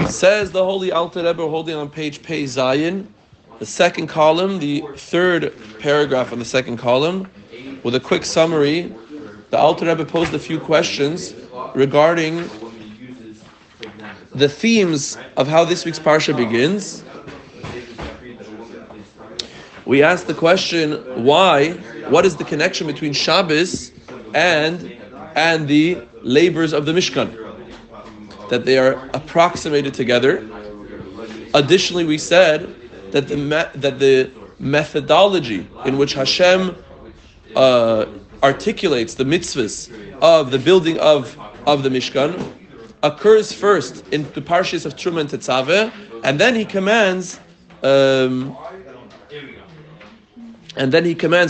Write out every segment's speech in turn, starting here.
Says the Holy Alter Rebbe, holding on page Pei Zayin, the second column, the third paragraph on the second column, with a quick summary. The Alter Rebbe posed a few questions regarding the themes of how this week's Parsha begins. We asked the question, what is the connection between Shabbos and the labors of the Mishkan? That they are approximated together. Additionally, we said that the methodology in which Hashem articulates the mitzvahs of the building of the Mishkan occurs first in the Parshas of Truma and Tetzaveh, and then he commands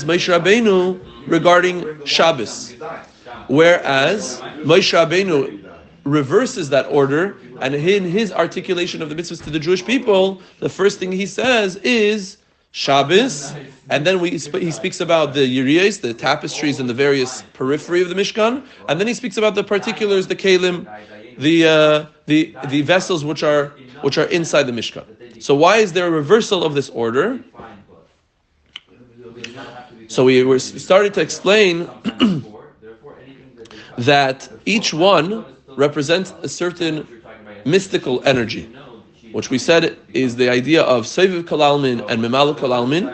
Moshe Rabbeinu regarding Shabbos, whereas Moshe Rabbeinu reverses that order, and in his articulation of the mitzvahs to the Jewish people, the first thing he says is Shabbos, and then he speaks about the yiriyos, the tapestries and the various periphery of the Mishkan, and then he speaks about the particulars, the kelim, the vessels which are inside the Mishkan. So why is there a reversal of this order? So we started to explain that each one represents a certain mystical energy, which we said is the idea of Seviv Kol Almin and Memalo Kol Almin.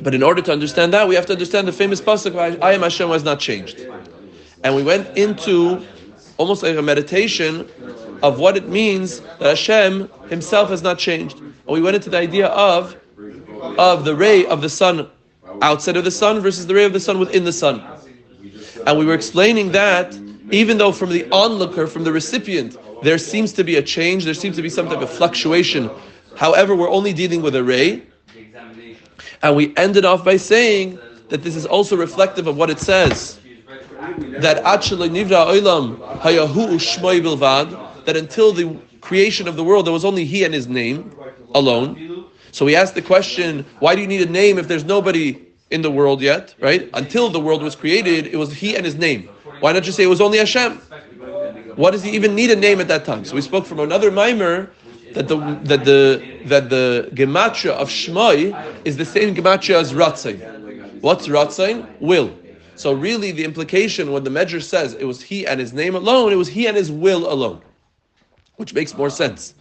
But in order to understand that, we have to understand the famous pasuk, I am Hashem, who has not changed. And we went into almost like a meditation of what it means that Hashem himself has not changed. And we went into the idea of the ray of the sun outside of the sun versus the ray of the sun within the sun. And we were explaining that even though from the onlooker, from the recipient, there seems to be a change, there seems to be some type of fluctuation. However, we're only dealing with a ray. And we ended off by saying that this is also reflective of what it says, that that until the creation of the world, there was only He and His name alone. So we asked the question, why do you need a name if there's nobody in the world yet, right? Until the world was created, it was He and His name. Why not just say it was only Hashem? What does He even need a name at that time? So we spoke from another Maamar that the gematria of Shmai is the same gematria as Ratzain. What's Ratzain? Will. So really the implication when the Medrash says it was He and His name alone, it was He and His will alone, which makes more sense.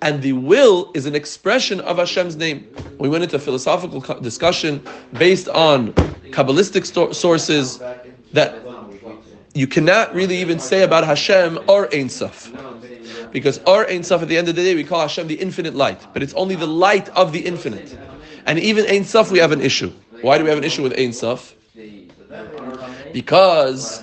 And the will is an expression of Hashem's name. We went into a philosophical discussion based on Kabbalistic sources that you cannot really even say about Hashem or Ein Sof. Because or Ein Sof, at the end of the day, we call Hashem the infinite light. But it's only the light of the infinite. And even Ein Sof, we have an issue. Why do we have an issue with Ein Sof? Because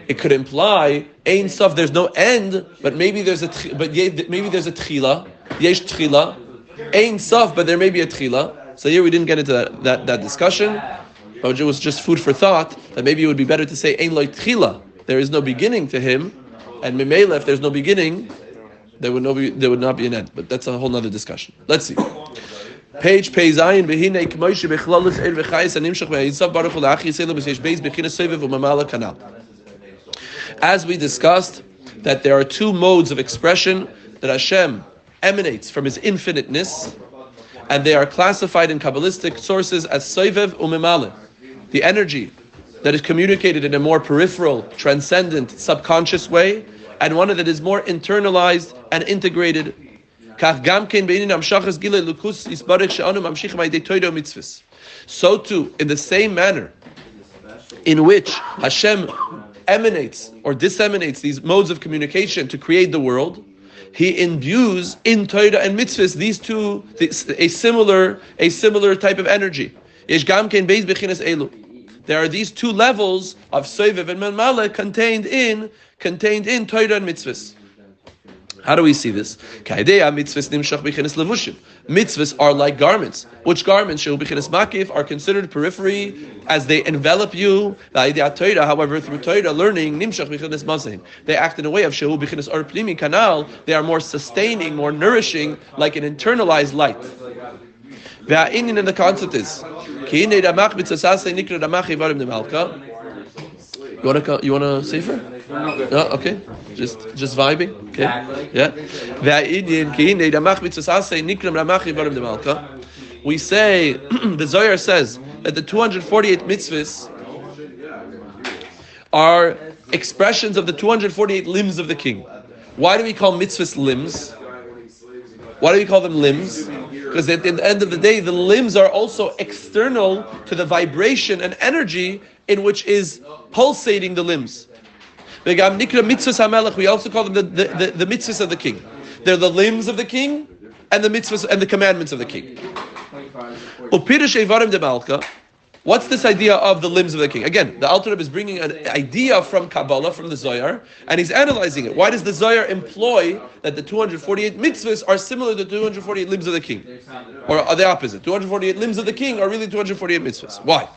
it could imply Ein Sof, there's no end, but maybe there's a tchila. Yesh tchila, Ein Sof, but there may be a tchila. So here we didn't get into that discussion, but it was just food for thought that maybe it would be better to say Ein Loi tchila. There is no beginning to Him, and Memela, if there's no beginning, there would not be an end. But that's a whole other discussion. Let's see. Page Pei Zayin Behine K'Moshe Bechlalos Er V'Chayis Animshach Ve'Yitzav Baruch Hu La'Achi Yisrael B'Seish Beis B'China Sovev U'Mamala Kanal. As we discussed, that there are two modes of expression that Hashem emanates from His infiniteness, and they are classified in Kabbalistic sources as Sovev U'Mamala, the energy that is communicated in a more peripheral, transcendent, subconscious way, and one that is more internalized and integrated. So too, in the same manner in which Hashem emanates or disseminates these modes of communication to create the world, He imbues in Torah and mitzvahs these two, a similar type of energy. There are these two levels of Sovev and Memala contained in Torah and mitzvahs. How do we see this? Mitzvahs are like garments. Which garments are considered periphery as they envelop you? However, through Torah learning, they act in a way of kanal. They are more sustaining, more nourishing, like an internalized light. And the concept is You wanna safer? No, okay. Just vibing. Okay. Yeah. We say the Zohar says that the 248 mitzvahs are expressions of the 248 limbs of the king. Why do we call mitzvahs limbs? Why do we call them limbs? Because at the end of the day, the limbs are also external to the vibration and energy in which is pulsating the limbs. We also call them the mitzvahs of the king. They're the limbs of the king and the mitzvahs and the commandments of the king. What's this idea of the limbs of the king? Again, the Alter Rebbe is bringing an idea from Kabbalah, from the Zohar, and he's analyzing it. Why does the Zohar employ that the 248 mitzvahs are similar to the 248 limbs of the king? Or are the opposite? 248 limbs of the king are really 248 mitzvahs. Why?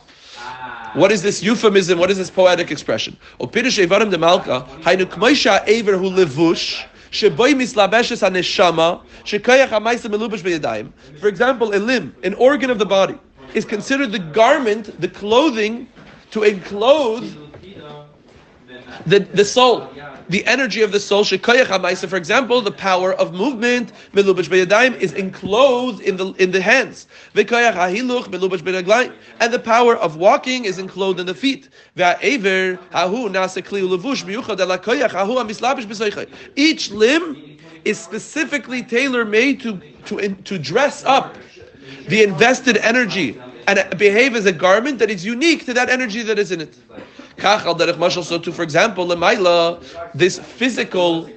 What is this euphemism? What is this poetic expression? For example, a limb, an organ of the body, is considered the garment, the clothing, to enclose the soul, the energy of the soul. For example, the power of movement is enclosed in the hands, and the power of walking is enclosed in the feet. Each limb is specifically tailor-made to dress up the invested energy and behave as a garment that is unique to that energy that is in it. So too, for example, this physical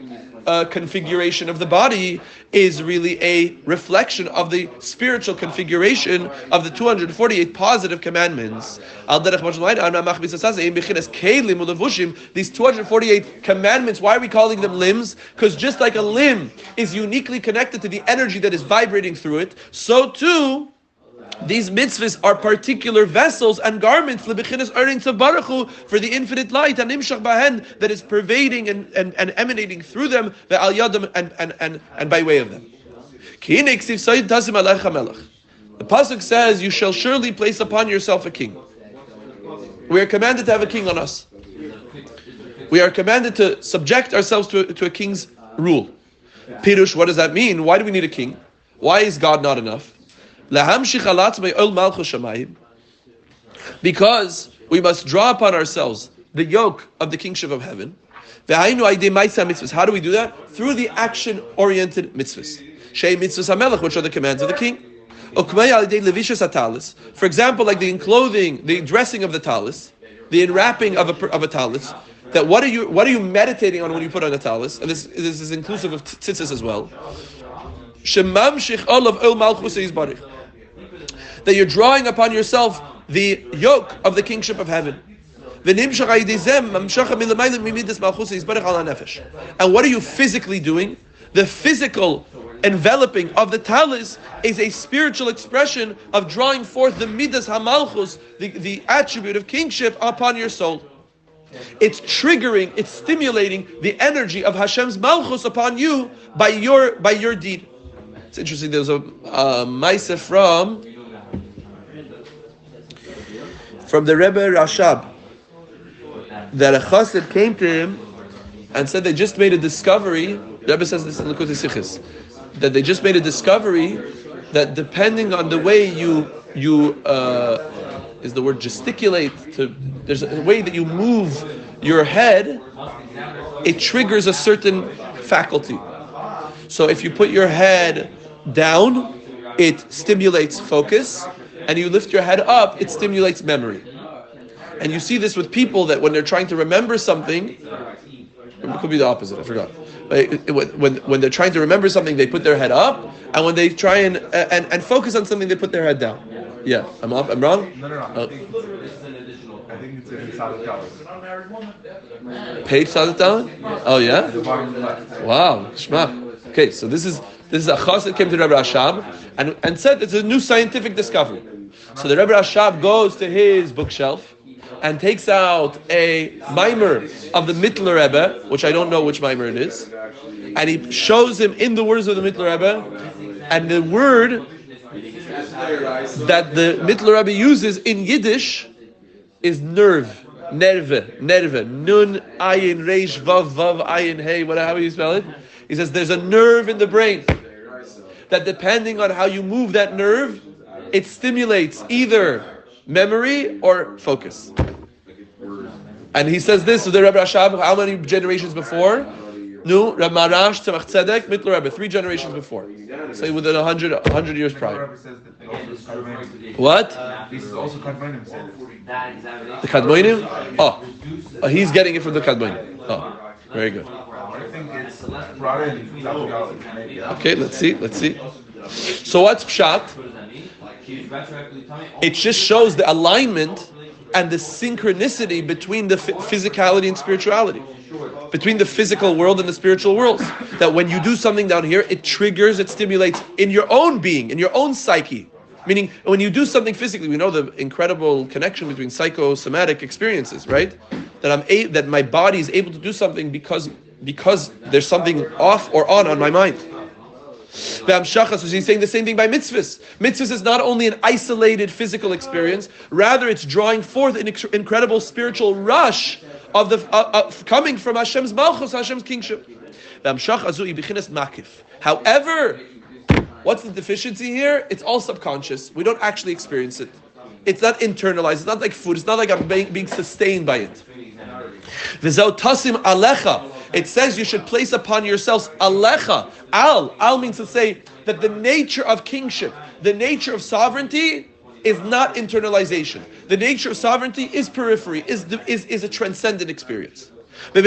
configuration of the body is really a reflection of the spiritual configuration of the 248 positive commandments. These 248 commandments, why are we calling them limbs? Because just like a limb is uniquely connected to the energy that is vibrating through it, so too these mitzvahs are particular vessels and garments for the infinite light and nimshach bahen that is pervading and emanating through them and by way of them. The pasuk says, "You shall surely place upon yourself a king." We are commanded to have a king on us. We are commanded to subject ourselves to a king's rule. Pirush, what does that mean? Why do we need a king? Why is God not enough? Because we must draw upon ourselves the yoke of the kingship of heaven. How do we do that? Through the action-oriented mitzvahs. Which are the commands of the king. For example, like the enclothing, the dressing of the talis, the enwrapping of a talis. That what are you meditating on when you put on a talis? And this is inclusive of tzitzis as well. That you're drawing upon yourself the yoke of the kingship of heaven. And what are you physically doing? The physical enveloping of the talis is a spiritual expression of drawing forth the midas hamalchus, the attribute of kingship upon your soul. It's triggering, it's stimulating the energy of Hashem's malchus upon you by your deed. It's interesting. There's a Maaseh from the Rebbe Rashab that a chassid came to him and said they just made a discovery. The Rebbe says this in Likutei Sichos, that they just made a discovery that depending on the way you is the word gesticulate, there's a way that you move your head, it triggers a certain faculty. So if you put your head down, it stimulates focus, and you lift your head up, it stimulates memory. And you see this with people that when they're trying to remember something, it could be the opposite, I forgot. When they're trying to remember something, they put their head up, and when they try and focus on something, they put their head down. Yeah, I'm wrong? No. I think it's in Sadat Down. Page Sadat Down? Oh yeah? Wow, Shema. Okay, so this is a chassid that came to Rebbe Rashab and said it's a new scientific discovery. So the Rebbe Rashab goes to his bookshelf and takes out a Maamar of the Mittler Rebbe, which I don't know which Maamar it is, and he shows him in the words of the Mittler Rebbe, and the word that the Mittler Rebbe uses in Yiddish is nerve. Nerve, nun ayin reish vav vav ayin hey. How do you spell it? He says there's a nerve in the brain that depending on how you move that nerve, it stimulates either memory or focus. And he says this to the Rebbe Rashab, how many generations before? No, Reb Marash, Tzemach Tzedek, Mitler Rebbe, 3 generations before. Say within 100 years prior. What? The Kadmonim? Oh, he's getting it from the Kadmonim. Oh, very good. Okay, let's see. So what's Pshat? It just shows the alignment and the synchronicity between the physicality and spirituality, between the physical world and the spiritual worlds. That when you do something down here, it triggers, it stimulates in your own being, in your own psyche. Meaning, when you do something physically, we know the incredible connection between psychosomatic experiences, right? That my body is able to do something because there's something off or on my mind. So he's saying the same thing by mitzvahs. Mitzvahs is not only an isolated physical experience, rather it's drawing forth an incredible spiritual rush of the coming from Hashem's malchus, Hashem's kingship. However, what's the deficiency here? It's all subconscious. We don't actually experience it. It's not internalized. It's not like food. It's not like I'm being sustained by it. It says you should place upon yourselves alecha. Al means to say that the nature of kingship, the nature of sovereignty is not internalization. The nature of sovereignty is periphery, is a transcendent experience. In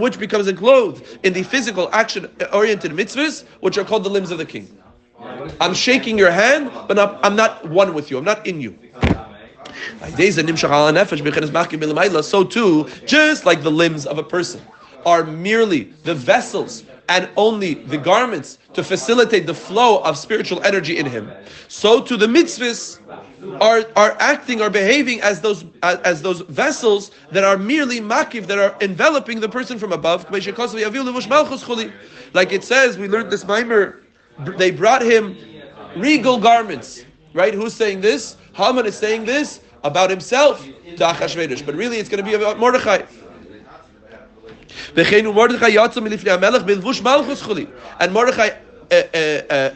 which becomes enclosed in the physical action-oriented mitzvahs, which are called the limbs of the king. I'm shaking your hand, but I'm not one with you. I'm not in you. So too, just like the limbs of a person are merely the vessels and only the garments to facilitate the flow of spiritual energy in him, so too the mitzvahs are acting, are behaving as those vessels that are merely makiv, that are enveloping the person from above. Like it says, we learned this Maamar, they brought him regal garments, right? Who's saying this? Haman is saying this about himself to Achashverosh, but really it's going to be about Mordechai. And Mordechai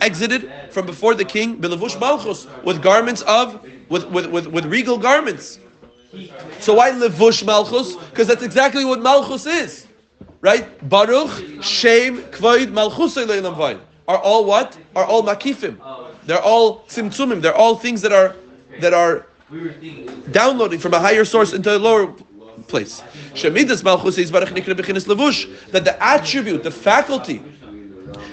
exited from before the king bilevush malchus with garments with regal garments. So why levush malchus? Because that's exactly what malchus is, right? Baruch Shem Kvoid Malchusay Leilam Vayin are all what? Are all makifim. They're all tzimtzumim. They're all things that are downloading from a higher source into a lower place. Shemidas Malchus is Barach Nikra Bechinis Levush, that the attribute, the faculty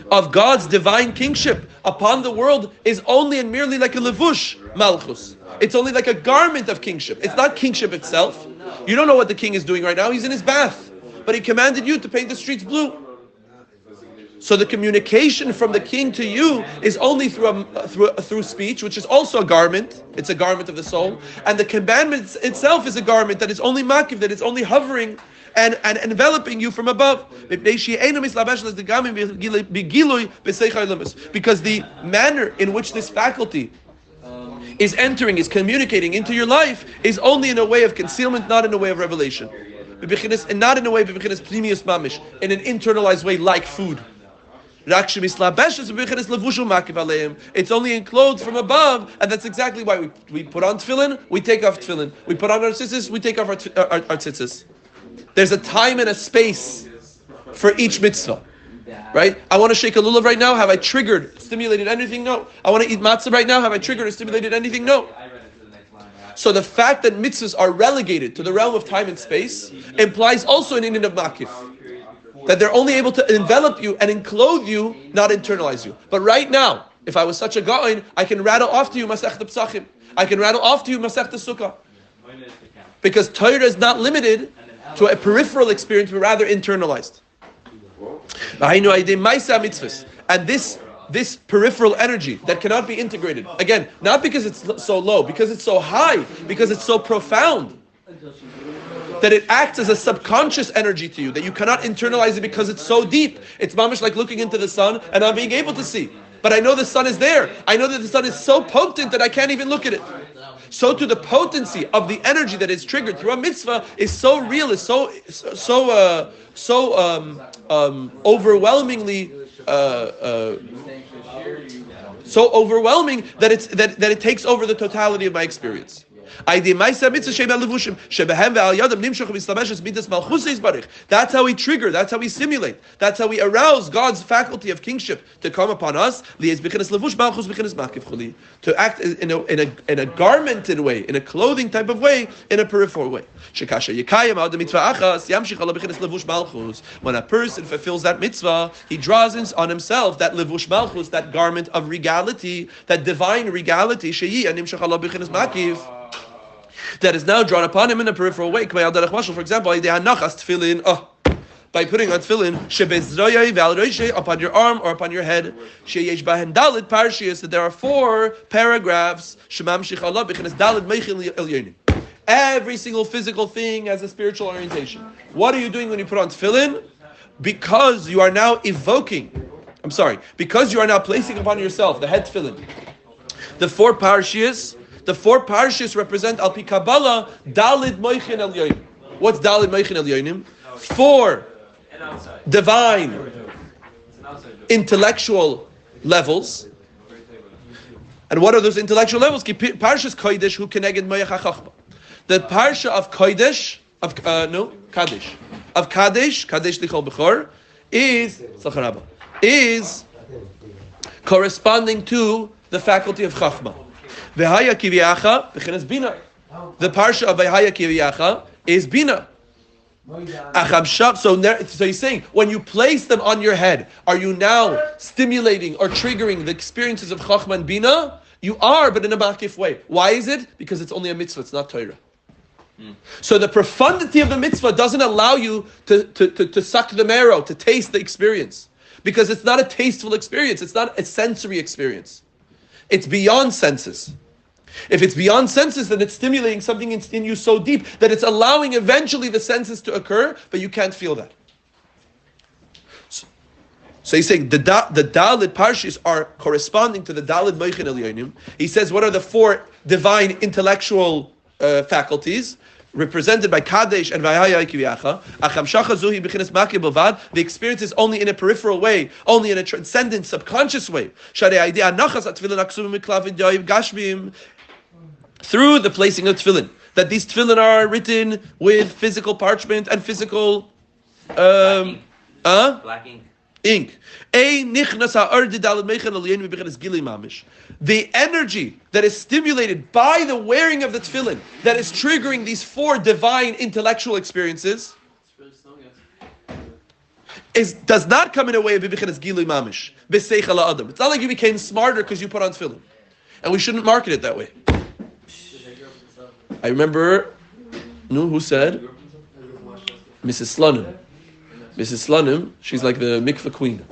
of God's divine kingship upon the world is only and merely like a levush Malchus. It's only like a garment of kingship. It's not kingship itself. You don't know what the king is doing right now. He's in his bath, but he commanded you to paint the streets blue. So the communication from the king to you is only through speech, which is also a garment. It's a garment of the soul. And the commandment itself is a garment that is only makiv, that is only hovering and enveloping you from above. Because the manner in which this faculty is entering, is communicating into your life, is only in a way of concealment, not in a way of revelation. And not in a way of plimius mamish, in an internalized way like food. It's only enclosed from above, and that's exactly why we put on tefillin, we take off tefillin. We put on our tzitzis, we take off our tzitzis. There's a time and a space for each mitzvah, right? I want to shake a lulav right now. Have I stimulated anything? No. I want to eat matzah right now. Have I triggered or stimulated anything? No. So the fact that mitzvahs are relegated to the realm of time and space implies also an inyan of makif. That they're only able to envelop you and enclose you, not internalize you. But right now, if I was such a ga'in, I can rattle off to you Masech Psachim. I can rattle off to you Masech Sukkah. Because Torah is not limited to a peripheral experience, but rather internalized. And this peripheral energy that cannot be integrated, again, not because it's so low, because it's so high, because it's so profound, that it acts as a subconscious energy to you, that you cannot internalize it because it's so deep. It's mamish like looking into the sun and not being able to see. But I know the sun is there. I know that the sun is so potent that I can't even look at it. so too the potency of the energy that is triggered through a mitzvah is so real, is so overwhelmingly so overwhelming that it takes over the totality of my experience. That's how we trigger, that's how we simulate, that's how we arouse God's faculty of kingship to come upon us, to act in a garmented way, in a clothing type of way, in a peripheral way. When a person fulfills that mitzvah, he draws in on himself that levush malchus, that garment of regality, that divine regality, that is now drawn upon him in a peripheral way. For example, by putting on tefillin upon your arm or upon your head, that there are 4 paragraphs. Every single physical thing has a spiritual orientation. What are you doing when you put on tefillin? Because you are now because you are now placing upon yourself the head tefillin. The 4 parshiyos represent al pi Kabbalah Dalid Moichin Elyonim. What's Dalid Moichin Elyonim? 4 divine intellectual levels. And what are those intellectual levels? Parshas Kodesh hu keneged Moyach HaChachma. The parsha of Kodesh Kadesh Lichol Bechor is corresponding to the faculty of Chachma. V'haya kiviyacha b'chinas bina. The parsha of V'haya kiviyacha is bina. So he's saying, when you place them on your head, are you now stimulating or triggering the experiences of Chachma and Bina? You are, but in a makif way. Why is it? Because it's only a mitzvah, it's not Torah. So the profundity of the mitzvah doesn't allow you to suck the marrow, to taste the experience. Because it's not a tasteful experience, it's not a sensory experience. It's beyond senses. If it's beyond senses, then it's stimulating something in you so deep that it's allowing eventually the senses to occur, but you can't feel that. So he's saying the Dalit Parshis are corresponding to the Dalit Moichin Elyonim. He says, what are the 4 divine intellectual faculties? Represented by Kadesh and Vayaya Kiviyacha. The experience is only in a peripheral way, only in a transcendent, subconscious way. Through the placing of tefillin. That these tefillin are written with physical parchment and physical black ink. The energy that is stimulated by the wearing of the tefillin, that is triggering these 4 divine intellectual experiences, does not come in a way of bibichenes gilui mamish. It's not like you became smarter because you put on tefillin. And we shouldn't market it that way. I remember, who said? Mrs. Slonim. Mrs. Slonim, she's like the mikveh queen.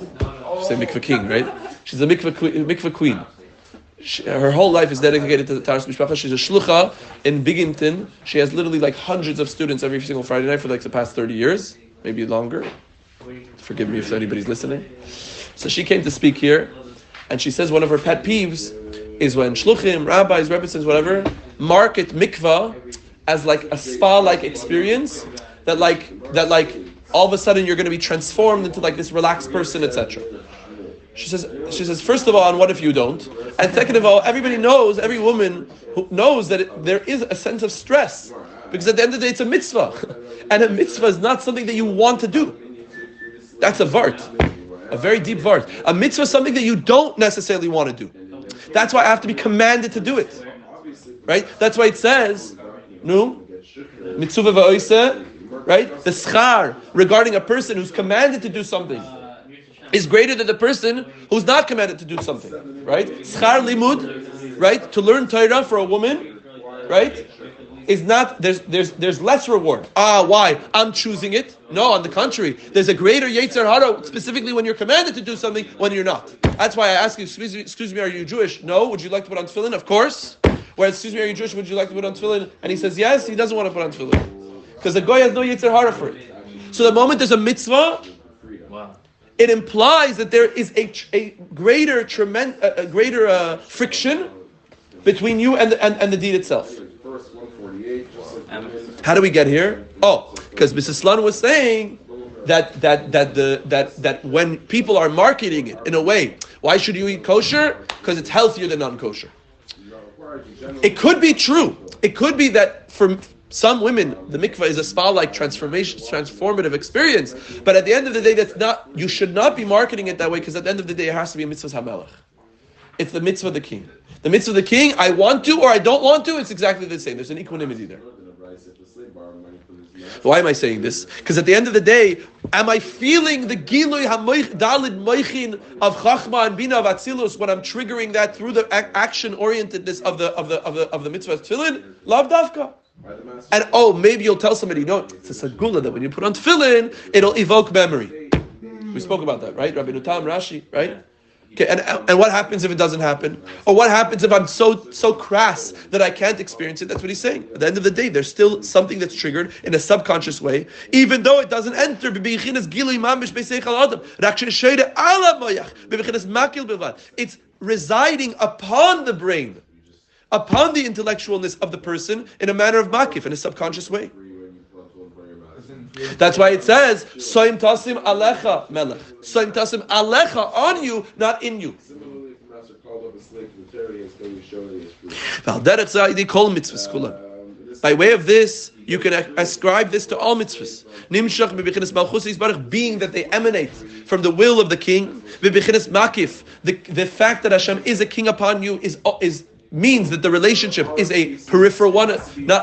She said mikveh king, right? She's a mikveh queen. Her whole life is dedicated to the Taras Mishpacha. She's a shlucha in Binghamton. She has literally like hundreds of students every single Friday night for like the past 30 years, maybe longer. Forgive me if anybody's listening. So she came to speak here, and she says one of her pet peeves is when shluchim, rabbis, rebbeitzins, whatever, market mikvah as like a spa-like experience that all of a sudden you're going to be transformed into like this relaxed person, etc. She says, first of all, and what if you don't? And second of all, everybody knows, every woman who knows that there is a sense of stress. Because at the end of the day, it's a mitzvah. And a mitzvah is not something that you want to do. That's a vart. A very deep vart. A mitzvah is something that you don't necessarily want to do. That's why I have to be commanded to do it. Right? That's why it says, mitzvah va'oiseh, right? The schar regarding a person who's commanded to do something is greater than the person who's not commanded to do something, right? Schar limud, right? To learn Torah for a woman, right? Is not, there's less reward. Why? I'm choosing it. No, on the contrary, there's a greater yetzer hara, specifically when you're commanded to do something, when you're not. That's why I ask you, excuse me, are you Jewish? No. Would you like to put on tefillin? Of course. Whereas, excuse me, are you Jewish? Would you like to put on tefillin? And he says yes, he doesn't want to put on tefillin. Because the goy has no yetzer hara for it. So the moment there's a mitzvah, it implies that there is a greater friction between you and the deed itself. How do we get here? Oh, because Mrs. Slun was saying that when people are marketing it in a way, why should you eat kosher? Because it's healthier than non-kosher. It could be true. It could be that for some women, the mikvah is a spa-like transformative experience. But at the end of the day, you should not be marketing it that way, because at the end of the day, it has to be a mitzvah hamelech. It's the mitzvah of the king. The mitzvah of the king, I want to or I don't want to, it's exactly the same. There's an equanimity there. Why am I saying this? Because at the end of the day, am I feeling the gilui dalid moichin of chachma and bina of atzilus when I'm triggering that through the action orientedness of the mitzvah of tefillin? Lav dafka. And maybe you'll tell somebody, it's a sagula that when you put on tefillin, it'll evoke memory. We spoke about that, right? Rabbi Nutam, Rashi, right? Okay, and what happens if it doesn't happen? Or what happens if I'm so crass that I can't experience it? That's what he's saying. At the end of the day, there's still something that's triggered in a subconscious way, even though it doesn't enter. It's residing upon the brain, upon the intellectualness of the person in a manner of makif, in a subconscious way. That's why it says, Soim tasim alecha melech. Soim tasim alecha, on you, not in you. By way of this, you can ascribe this to all mitzvahs. Being that they emanate from the will of the king. The fact that Hashem is a king upon you is means that the relationship is a peripheral one. I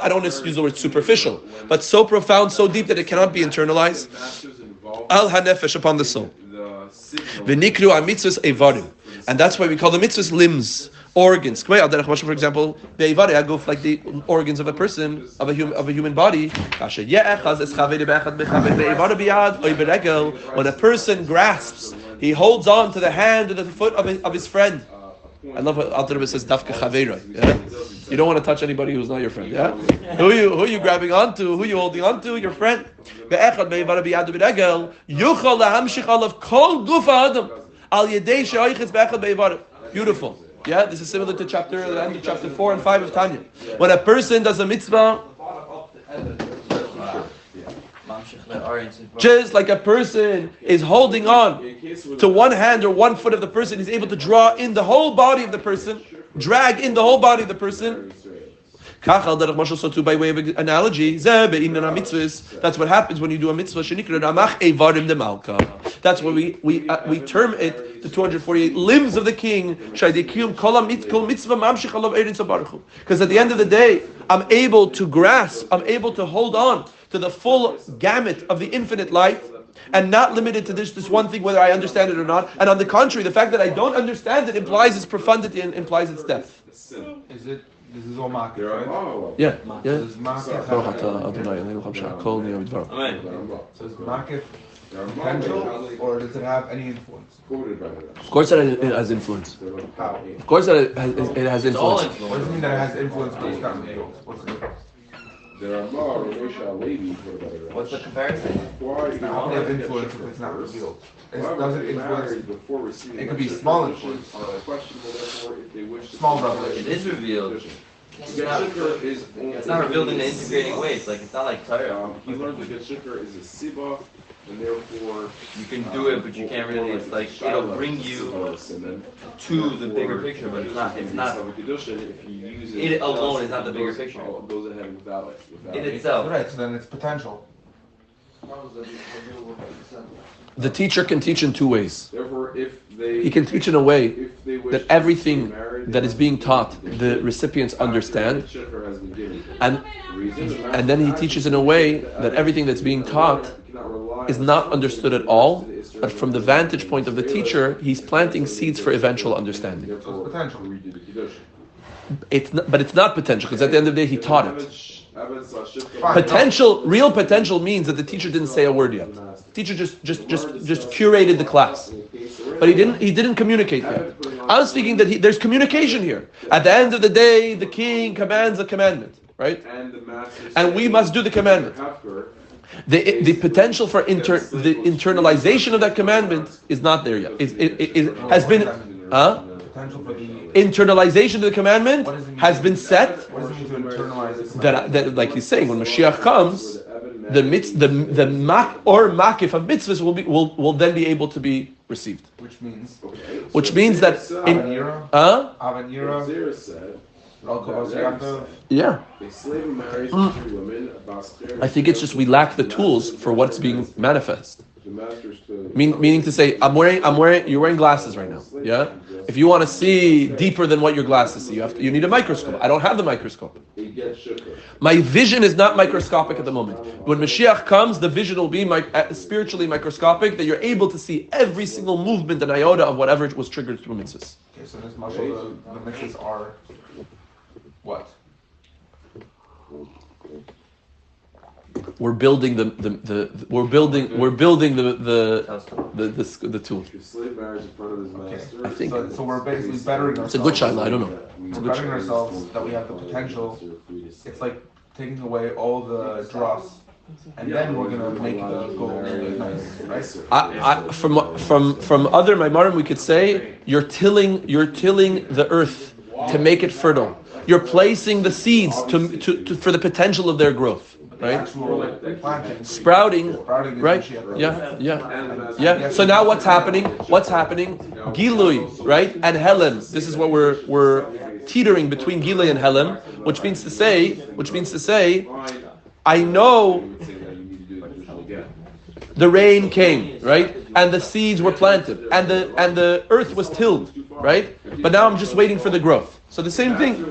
don't want to use the word superficial, but so profound, so deep that it cannot be internalized. Al hanefesh, upon the soul. V'nikru ha-mitzvahs evarim, and that's why we call the mitzvahs limbs, organs. For example, like the organs of a person, of a human body. When a person grasps, he holds on to the hand or the foot of his friend. I love what Alter Rebbe says, Dafka Chaveira. Yeah? You don't want to touch anybody who's not your friend. Yeah? Who are you grabbing onto? Who are you holding onto? Your friend. Beautiful. Yeah, this is similar to the end of chapter 4 and 5 of Tanya. When a person does a mitzvah, just like a person is holding on to one hand or one foot of the person, he's able to draw in the whole body of the person, drag in the whole body of the person. So too, by way of analogy, that's what happens when you do a mitzvah. That's what we term it, the 248 limbs of the king. Because at the end of the day, I'm able to grasp, I'm able to hold on to the full gamut of the infinite light, and not limited to this one thing, whether I understand it or not. And on the contrary, the fact that I don't understand it implies its profundity and implies its depth. This is all market, right? Yeah. Does market have So is market potential, or does it have any influence? Of course it has influence. How? Of course it has influence. What does it mean that it has influence but it's not revealed? What's the difference? What's the comparison? How can it have influence if it's not revealed? It doesn't influence. It could be small influence. Small revelation. It is revealed. It's not revealed in an integrating way. It's not like Torah. He learned that Shikar is a siba, and therefore you can do it, but you can't really. It's like it'll bring you to the bigger picture, but it's not. It's not. It alone is not the bigger picture. It goes ahead without it itself. Right. So then it's potential. The teacher can teach in two ways. Therefore, He can teach in a way that everything that is being taught, the recipients understand, and then he teaches in a way that everything that's being taught is not understood at all, but from the vantage point of the teacher, he's planting seeds for eventual understanding. So it's potential. But it's not potential, because at the end of the day, he taught it. Real potential means that the teacher didn't say a word yet. The teacher just curated the class, but he didn't communicate yet. I was speaking that there's communication here. At the end of the day, the king commands a commandment, right? And we must do the commandment. The potential for the internalization of that commandment is not there yet. It has been. potential for the internalization of the commandment has been set. What does it mean to internalize it? That like he's saying, when Mashiach comes, the mak or makif of mitzvahs will then be able to be received. Which means that in Avanira, yeah. I think it's just we lack the tools for what's being manifest. Meaning to say, you're wearing glasses right now. Yeah. If you want to see deeper than what your glasses see, you need a microscope. I don't have the microscope. My vision is not microscopic at the moment. When Mashiach comes, the vision will be spiritually microscopic, that you're able to see every single movement and iota of whatever was triggered through mitzvahs. Okay, so this mashal, the mitzvahs are what? We're building the tool. Okay. I think So we're basically bettering ourselves. It's a good shaila. I don't know. We're bettering ourselves that we have the potential. It's like taking away all the dross, and then we're gonna make the goal nice, right? From other Maamarim, we could say you're tilling the earth to make it fertile. You're placing the seeds for the potential of their growth. Right? Sprouting, right? Yeah. So now what's happening? Gilui, right? And Helem. This is what we're teetering between Gilui and Helem, which means to say, I know the rain came, right? And the seeds were planted, and the earth was tilled, right? But now I'm just waiting for the growth. So the same thing.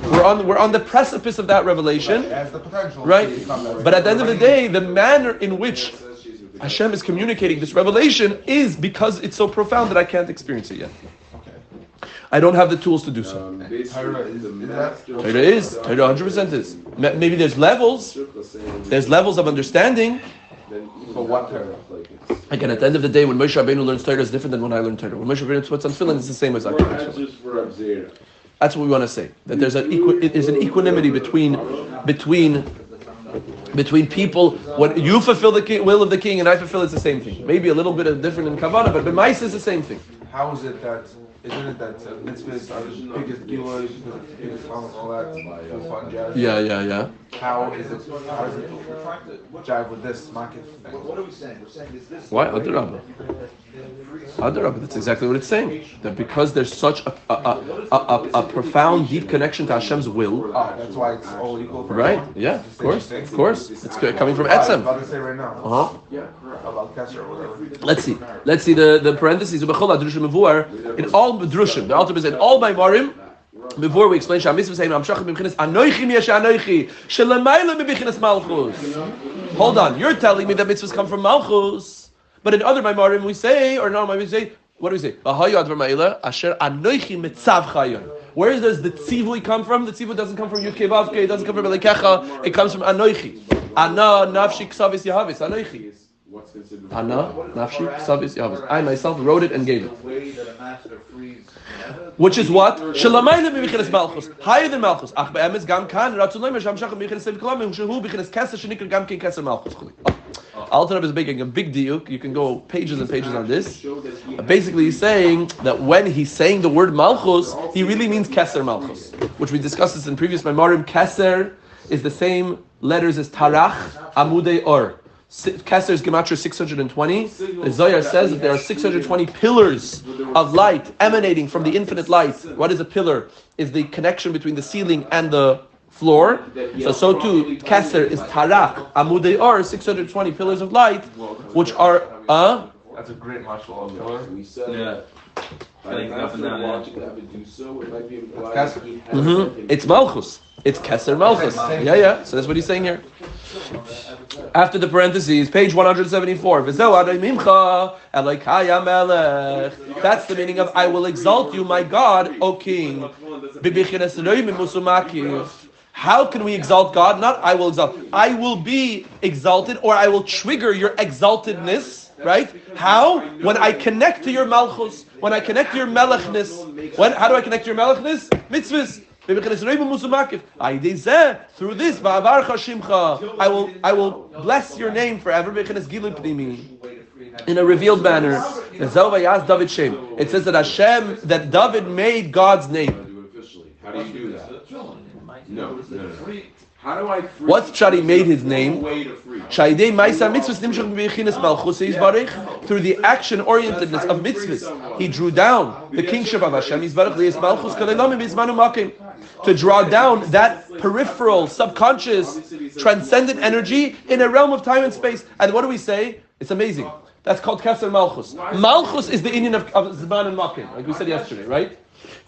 We're on the precipice of that revelation, right? But at the end of the day, the manner in which Hashem is communicating this revelation is because it's so profound that I can't experience it yet. I don't have the tools to do so. Torah is. Torah 100% is. Maybe there's levels. There's levels of understanding. But what Torah? Again, at the end of the day, when Moshe Rabbeinu learns Torah, is different than when I learn Torah. When Moshe Rabbeinu puts on tefillin, it's the same as I put on tefillin. That's what we want to say. That there's an equanimity between people. When you fulfill the will of the king and I fulfill, it's the same thing. Maybe a little bit of different in kavanah, but b'maisa is the same thing. How is it that? Isn't it that mitzvahs are the biggest gilush, the biggest comments, all that fun jazz? Yeah. How does it jive with this market? What are we saying? We're saying is this. Why? Adarabah. That's exactly what it's saying. That because there's such a profound, deep connection to Hashem's will. That's why it's all equal. Right? Yeah. Of course. It's coming from Etzem. I was about to say right now. About Kesher or whatever. Let's see the parentheses. In all Drushim, the Alter in all Maamarim, before we explain Shamitzvah saying Amshachim b'chinas Anoichi miyesh Anoichi Shelamayla b'chinas Malchus. Hold on, you're telling me that mitzvahs come from Malchus, but in other Maamarim we say, or no, we say, what do we say? V'hayad v'mayla Asher Anoichi mitzav chayon. Where does the tzivui come from? The tzivui doesn't come from Yudkei Vavkei, it doesn't come from Elekecha, it comes from Anoichi. Ana nafshi ksavis yahavis Anoichi. Ana nafshi ksavis yahavis. I myself wrote it and gave it. Which is what? Shelamayla b'chinas Malchus, higher than Malchus. Ach be'emes gam kan ratzon loymer shamshachim b'chinas sev klamim shehu b'chinas keser shenikr gam ken keser Malchus. Alter Rebbe is making a big deal. You can go pages and pages on this. Basically, he's saying that when he's saying the word Malchus, he really means keser Malchus, which we discussed this in previous Maamarim. Keser is the same letters as Tarach, Amudei Or. Keser's gematria 620. The Zohar says that there are 620 pillars of light emanating from the infinite light. What is a pillar? Is the connection between the ceiling and the floor. So too, Keser is Tarach, Amudei Or, 620 pillars of light, which are That's a great martial art pillar. Yeah. It's Malchus. It's Keser Malchus. Yeah. So that's what he's saying here. After the parentheses, page 174. That's the meaning of I will exalt you, my God, O King. How can we exalt God? Not I will exalt. I will be exalted, or I will trigger your exaltedness. Right? How? When I connect to your malchus, when I connect to your melechness. How do I connect to your melechness? Mitzvahs. Through this, I will bless your name forever in a revealed manner. It says that Hashem, that David made God's name. How do you do that? No. How do I free? What's Shadi made his name? Through the action orientedness of mitzvahs, he drew down the kingship of Hashem to draw down that peripheral, subconscious, transcendent energy in a realm of time and space. And what do we say? It's amazing. That's called Keser Malchus. Malchus is the Indian of Zman and Makim, like we said yesterday, right?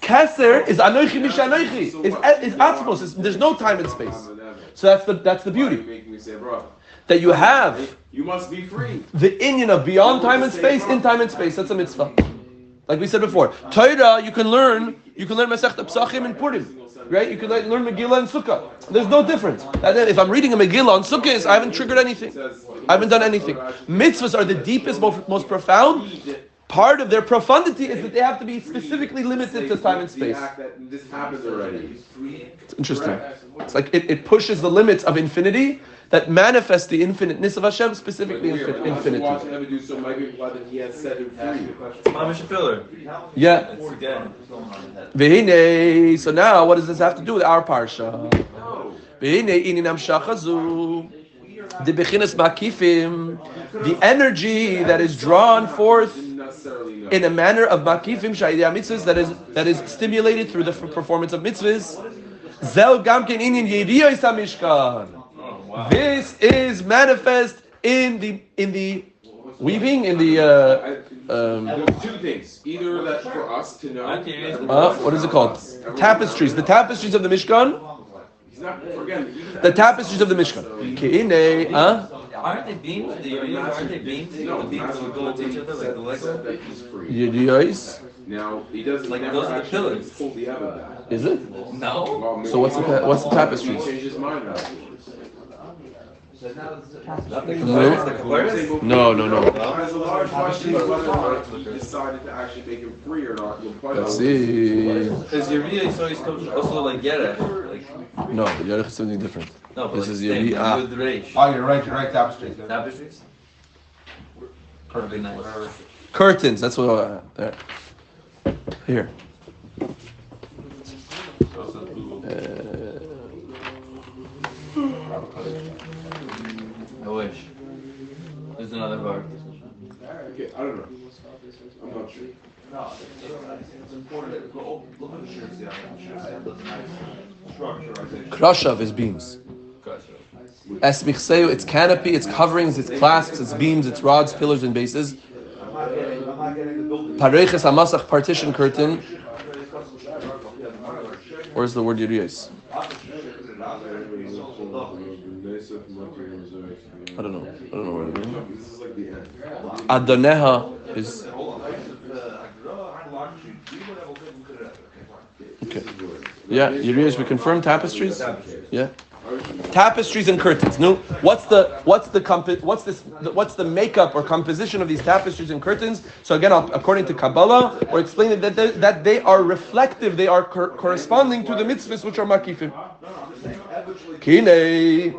Keser is Anoichi Misha Anoichi. Is Atzmos. There's no time and space. So that's the beauty. That you have. You must be free. The Indian of beyond time and space, in time and space. That's a mitzvah. Like we said before, Torah you can learn Masechta Pesachim and Purim, right? You can learn Megillah and Sukkah. There's no difference. If I'm reading a Megillah on Sukkah, I haven't triggered anything. I haven't done anything. Mitzvahs are the deepest, most profound. Part of their profundity is that they have to be specifically limited to time and space. This happens already. It's interesting. It's like it pushes the limits of infinity that manifests the infiniteness of Hashem, specifically infinity. Watch him ever do so might be glad that he has set him free. Yeah. V'hinei. So now, what does this have to do with our parsha? V'hinei ininam shachazu. The bechinas makifim, the energy that is drawn forth in a manner of makifim sha'idei mitzvahs, that is stimulated through the performance of mitzvahs. Zel gamken inin yiriyos hamishkan. This is manifest in the weaving, in the two things. Either that for us to know. What is it called? Tapestries. The tapestries of the Mishkan. The tapestries of the Mishkan. Aren't they beams? Aren't they beams? The beams will go into each other like the legs. Yes. Now he doesn't like those are the pillars. Pull the other back. Is it? No. So what's the tapestries? He changed his mind now. No. There's a large question whether or not he decided to actually make him free or not. Let's see. Because Yeriyah is also like Yerech. No, Yerech is something different. No, but this is Oh, Yeriyah. you're right. Tapestries. Tapestries? Perfect, nice. Curtains. That's what. Here. I wish. There's another bar. Okay, I don't know. I'm not sure. No, it's important that look at the shirts. Krashav is beams. Es michseu, its canopy, its coverings, its clasps, its beams, its rods, pillars, and bases. Pareches hamasach, partition curtain. Where's the word Yeriyos? I don't know where it is. This is like the end. Adoneha is. Okay. Yeah, Yeriyos, we confirm tapestries. Yeah. Tapestries and curtains. No, what's the makeup or composition of these tapestries and curtains? So again, according to Kabbalah, we're explaining that they are reflective, they are corresponding to the mitzvahs which are makifim. Kinei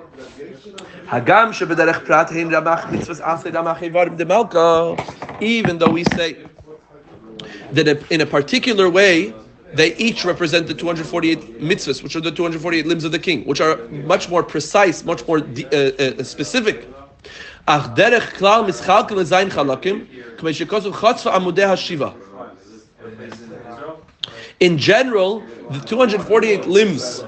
hagam shebederech prat hein ramach mitzvahs asay ramach evarim de malka. Even though we say that in a particular way, they each represent the 248 mitzvahs, which are the 248 limbs of the king, which are much more precise, much more specific. In general, the 248 limbs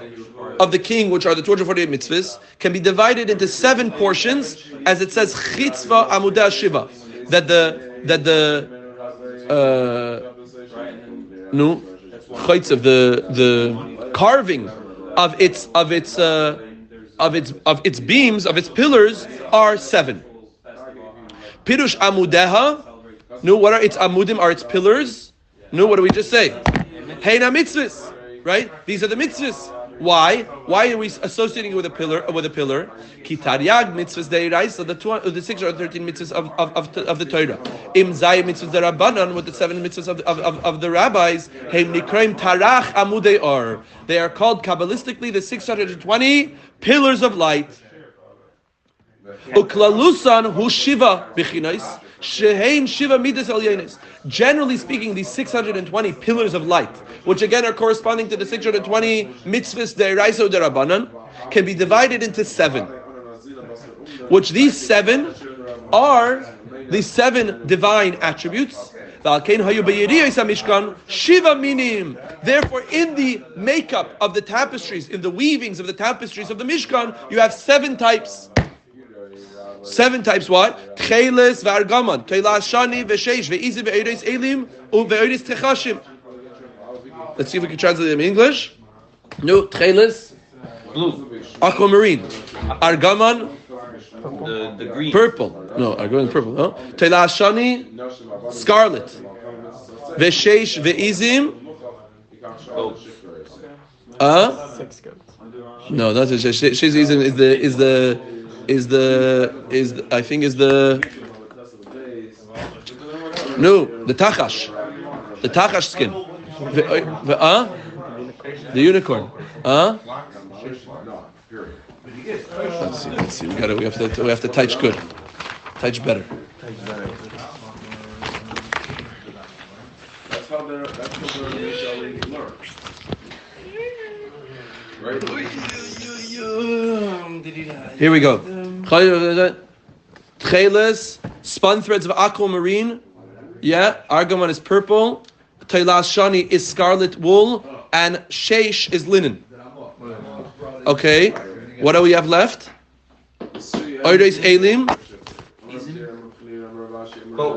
of the king, which are the 248 mitzvahs, can be divided into 7 portions, as it says chitzva amudeh shiva, that the the carving of its beams, of its pillars are 7. Pirush amudeha. No, what are its amudim? Are its pillars? No, what do we just say? Heina mitzvahs, right? These are the mitzvahs. Why? Why are we associating it with a pillar? Ki taryag mitzvahs deiraisa, the 613 mitzvahs of the Torah. Im zay mitzvahs derabanan, with the 7 mitzvahs of the rabbis. Heim nikraim tarach amudei or. They are called kabbalistically the 620 pillars of light. Uklalusan hu shiva b'chinos shehein shiva midas elyonis. Generally speaking, these 620 pillars of light, which again are corresponding to the 620 mitzvahs de'iraisa de'rabanan, can be divided into 7. Which these 7 are the 7 divine attributes. Shiva minim. Therefore, in the makeup of the tapestries, in the weavings of the tapestries of the Mishkan, you have 7 types. 7 types what? Tcheles v'argaman, teilas shani v'sheish v'izim v'eiris elim u'v'eiris techashim. Let's see if we can translate it in English. No, tcheles, Blue. aquamarine. Argaman, The green. purple. No, argaman purple. No. Teilas shani, scarlet. V'sheish v'izim. No, that's it. Sheish v'izim the tachash. The tachash skin. The unicorn. Let's see. We have to touch good. Touch better. That's how they're learn. Right? Here we go. Tcheles, spun threads of aquamarine. Yeah, argaman is purple. Teilas shani is scarlet wool, and sheish is linen. Okay, what do we have left? Oides elim.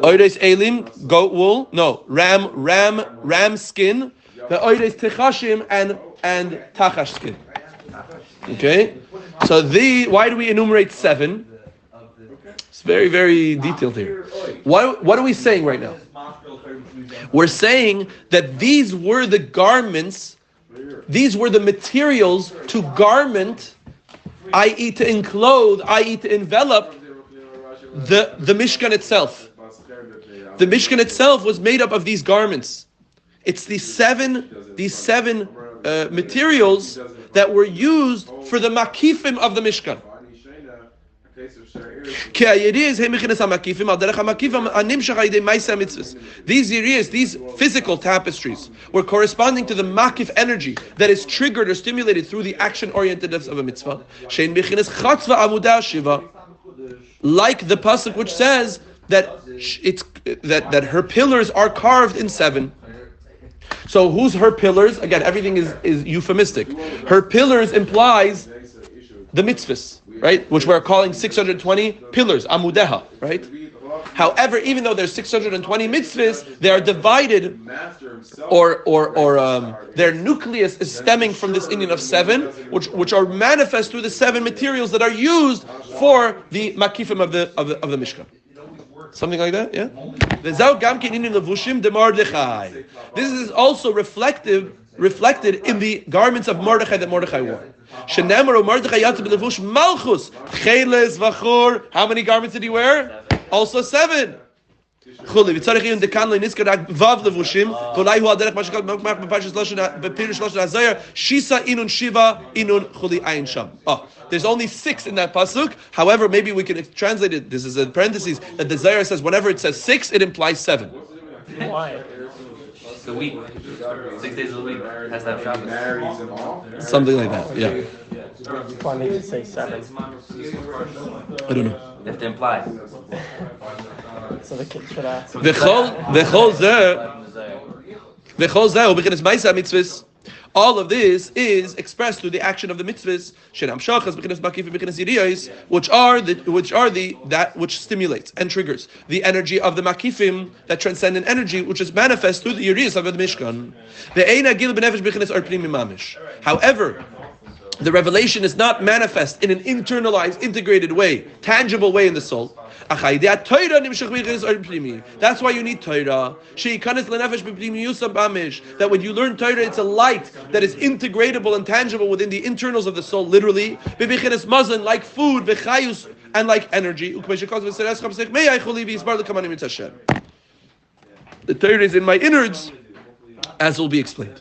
Oides elim, goat wool. No, ram skin. The oides techashim and tachash skin. Okay, so why do we enumerate 7? It's very, very detailed here. What are we saying right now? We're saying that these were the garments, these were the materials to garment, i.e. to enclose, i.e. to envelop the Mishkan itself. The Mishkan itself was made up of these garments. It's these seven materials that were used for the makifim of the Mishkan. These yiriyas, these physical tapestries, were corresponding to the makif energy that is triggered or stimulated through the action-orientedness of a mitzvah. Like the pasuk which says that her pillars are carved in 7. So who's her pillars? Again, everything is euphemistic. Her pillars implies the mitzvahs, right? Which we're calling 620 pillars, amudeha, right? However, even though there's 620 mitzvahs, they are divided, or their nucleus is stemming from this Indian of 7, which are manifest through the 7 materials that are used for the makifim of the Mishkan. Something like that, yeah? This is also reflected in the garments of Mordechai that Mordechai wore. How many garments did he wear? Also 7. There's only 6 in that pasuk. However, maybe we can translate it. This is in parentheses that the Zohar says whenever it says 6, it implies 7. Why? It's a week. 6 days of the week has to have Shabbos. Something like that. Yeah. Why need to say 7? I don't know. You have to imply. So the kid should ask. All of this is expressed through the action of the mitzvahs, which stimulates and triggers the energy of the makifim, that transcendent energy, which is manifest through the yiriyas of the Mishkan. However, the revelation is not manifest in an internalized, integrated way, tangible way in the soul. That's why you need Torah. That when you learn Torah, it's a light that is integratable and tangible within the internals of the soul, literally. Like food, and like energy. The Torah is in my innards, as will be explained.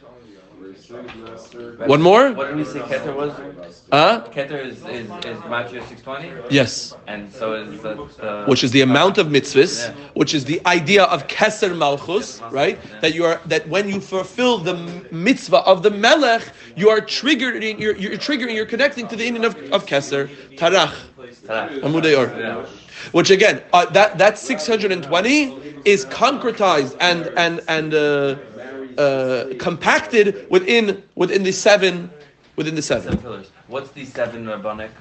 One more? What did we say Keter was? Keter is Gematria 620? Yes. And so is that... Which is the amount of mitzvahs, which is the idea of Keser Malchus, right? That when you fulfill the mitzvah of the Melech, you are triggering, you're connecting to the Indian of Keser, Tarach, Amudei Or. Which again, that 620 is concretized and compacted within the seven. Within the seven pillars. What's the seven rabbinic?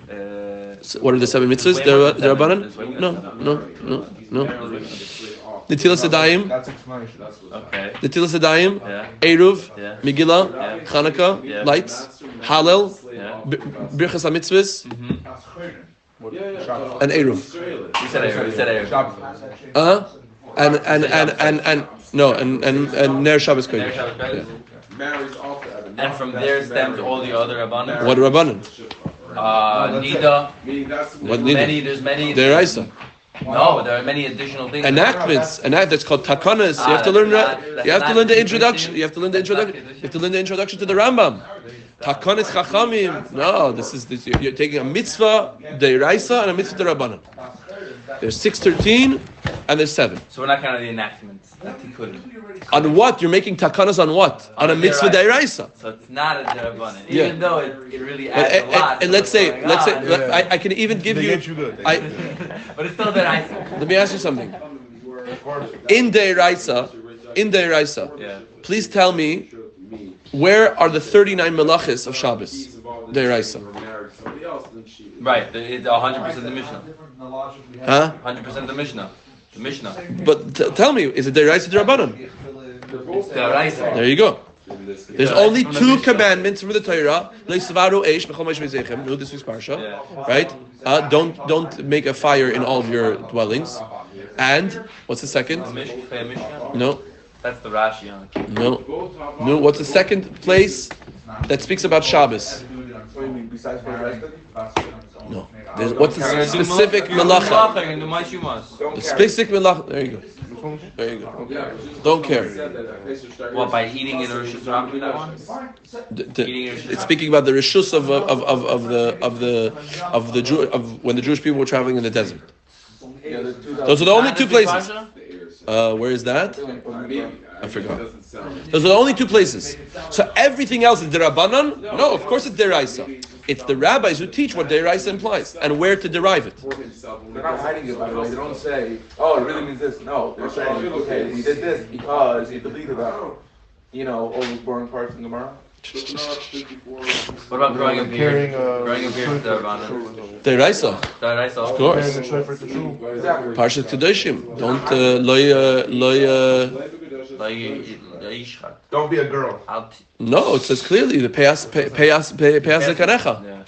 What are the seven mitzvahs? The Rabbanan? No. Netilas Yadayim. That's explanation. Okay. Netilas Yadayim. Eruv. Megillah. Chanukah. Lights. Hallel. Birchas HaMitzvahs. And Eruv. You said Eruv. And Ner Shabbos Kodesh. And from there stems all the other Rabbanan. What Rabbanan? Nida. What Nida? There's many. Deraisa. No, there are many additional things. Enactments. That's called takanas. You have to learn. You have to learn the introduction. You have to learn the introduction to the Rambam. Takanas Chachamim. No, this. You're taking a mitzvah deraisa and a mitzvah derabanan. There's 613 and there's 7. So we're not counting the enactments. That's couldn't. On what? You're making takanas on what? On a mitzvah deraisa. So it's not a derabanan, even though it really adds a lot. And let's say, I can even give you. But it's still deraisa. Let me ask you something. In deraisa, please tell me where are the 39 melachis of Shabbos? Deraisa. Right, it's 100% the Mishnah. Huh? 100% the Mishnah. The Mishnah. But tell me, is it deraisa or derabanan? Deraisa. There you go. There's only 2 commandments from the Torah. Leisvaru eish b'chol ma'ash v'zeichem. This week's parsha, right? Don't make a fire in all of your dwellings. And what's the second? No. That's the Rashi on it. No. What's the second place that speaks about Shabbos? No. What's the specific melacha? The specific melacha. There you go. Don't care. What, by eating in a rishus rabbi, that one? It's speaking about the rishus of when the Jewish people were traveling in the desert. Those are the only 2 places. Where is that? I forgot. Those are the only 2 places. So everything else is derabanan? No, of course it's deraisa. It's the rabbis who teach what deraisa implies and where to derive it. They're not hiding it, by the way. They don't say, oh, it really means this. No, they're saying, okay, he did this because he deleted that. All those boring parts in Gemara. What about growing a beard? Growing a beard is derabanan. Deraisa. Deraisa, of course. Parshat Kedoshim. Don't be a girl. No, it says clearly the peyas lekarecha.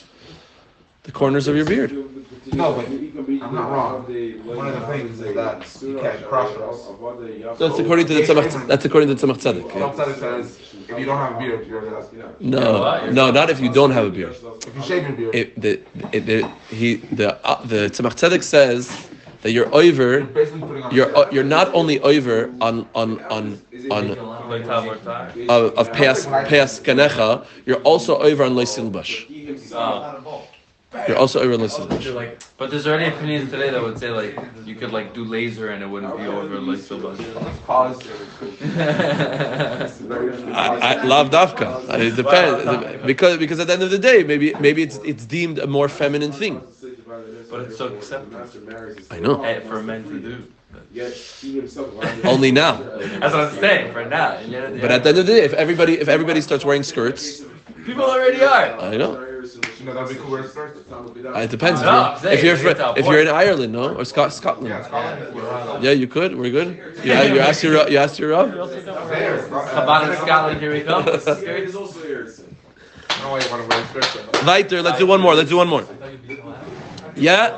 The corners of your beard. No, but I'm not wrong. One of the things is that you can't cross-dress. That's according to the Tzemach Tzedek. Tzemach Tzedek says if you don't have a beard, you're No, not if you don't have a beard. If you shave your beard. The Tzemach Tzedek says that you're over. You're not only over on of peyas kanecha. You're also over on leisil bash. You're also over on leisil bash. But there's already opinions today that would say you could do laser and it wouldn't be over leisil bash. Lav dafka. It depends because at the end of the day, maybe it's deemed a more feminine thing. But it's so accepted. I know. For men to do. Only now. That's what I'm saying. For now. But at the end of the day, if everybody starts wearing skirts, people already are. I know. That'd be cool wearing skirts. It depends. If you're in Ireland, no, or Scotland. Yeah, you could. We're good. You asked your Rav. Chabad in Scotland. Here we come. Weiter. Let's do one more. Yeah.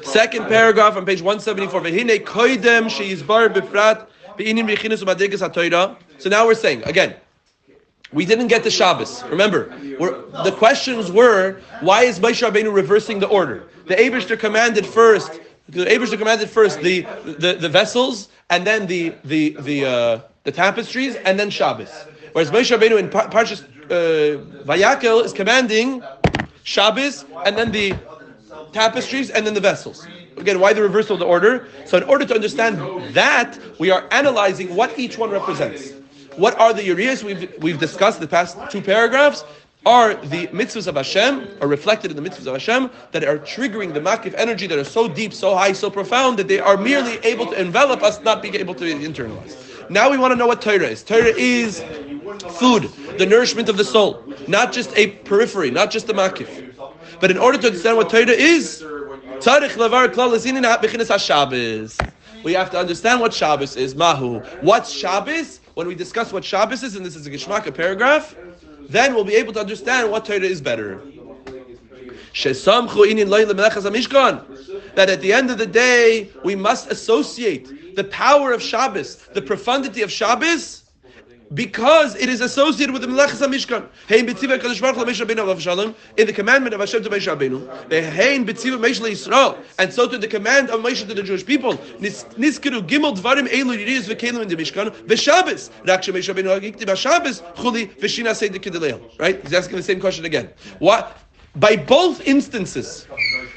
Second paragraph on page 174. So now we're saying again, we didn't get to Shabbos. Remember, the questions were, why is Moshe Rabbeinu reversing the order? The Eibishter commanded first the vessels, and then the tapestries, and then Shabbos. Whereas Moshe Rabbeinu in Parshat Vayakhel is commanding Shabbos and then the tapestries and then the vessels. Again, why the reversal of the order? So in order to understand that, we are analyzing what each one represents. What are the Urias we've discussed the past two paragraphs? Are the mitzvahs of Hashem, are reflected in the mitzvahs of Hashem, that are triggering the makif energy that are so deep, so high, so profound, that they are merely able to envelop us, not being able to internalize. Now we want to know what Torah is. Torah is food, the nourishment of the soul, not just a periphery, not just the makif. But in order to understand what Torah is, we have to understand what Shabbos is. Mahu. What's Shabbos? When we discuss what Shabbos is, and this is a Geshmak, a paragraph, then we'll be able to understand what Torah is better. That at the end of the day, we must associate the power of Shabbos, the profundity of Shabbos, because it is associated with the Melechas HaMishkan. In the commandment of Hashem to Moshe Rabbeinu, and so to the command of Moshe to the Jewish people, Niskiru Gimel Dvarim Eilu Yiriyos V'Kelim in the Mishkan V'Shabbos Rak Shemoshe Rabbeinu Hagikti V'Shabbos Chuli V'Shina Seid Kedeleil. Right? He's asking the same question again. What? By both instances,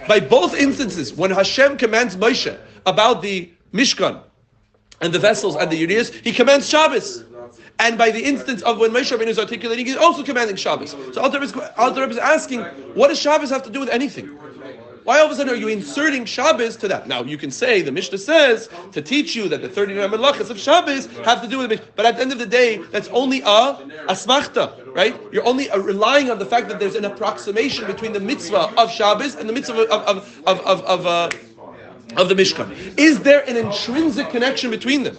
when Hashem commands Moshe about the Mishkan and the vessels and the Yiriyos, he commands Shabbos. And by the instance of when Moshe Rabbeinu is articulating, he's also commanding Shabbos. So Alter Rebbe is asking, what does Shabbos have to do with anything? Why all of a sudden are you inserting Shabbos to that? Now you can say, the Mishnah says, to teach you that the 39 melachos of Shabbos have to do with the Mishnah. But at the end of the day, that's only a asmachta, right? You're only relying on the fact that there's an approximation between the mitzvah of Shabbos and the mitzvah of the Mishkan. Is there an intrinsic connection between them?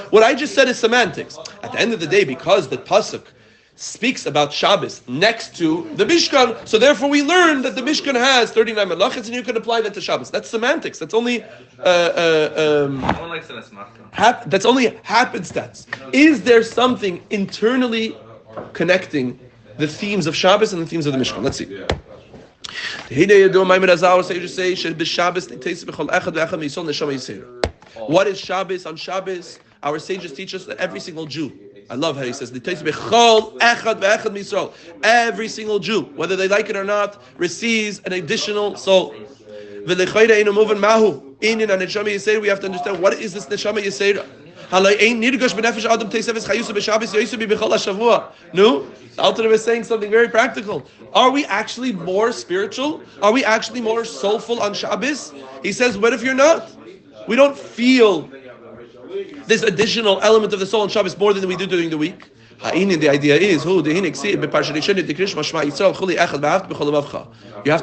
What I just said is semantics. At the end of the day, because the pasuk speaks about Shabbos next to the Mishkan, so therefore we learn that the Mishkan has 39 melachos, and you can apply that to Shabbos. That's semantics. That's only that's only happenstance. Is there something internally connecting the themes of Shabbos and the themes of the Mishkan? Let's see. What is Shabbos? On Shabbos, our sages teach us that every single Jew, I love how he says, every single Jew, whether they like it or not, receives an additional soul. We have to understand, what is this Neshama Yisera? No? The Alter Rebbe is saying something very practical. Are we actually more spiritual? Are we actually more soulful on Shabbos? He says, what if you're not? We don't feel this additional element of the soul on Shabbos more than we do during the week. The idea is, you have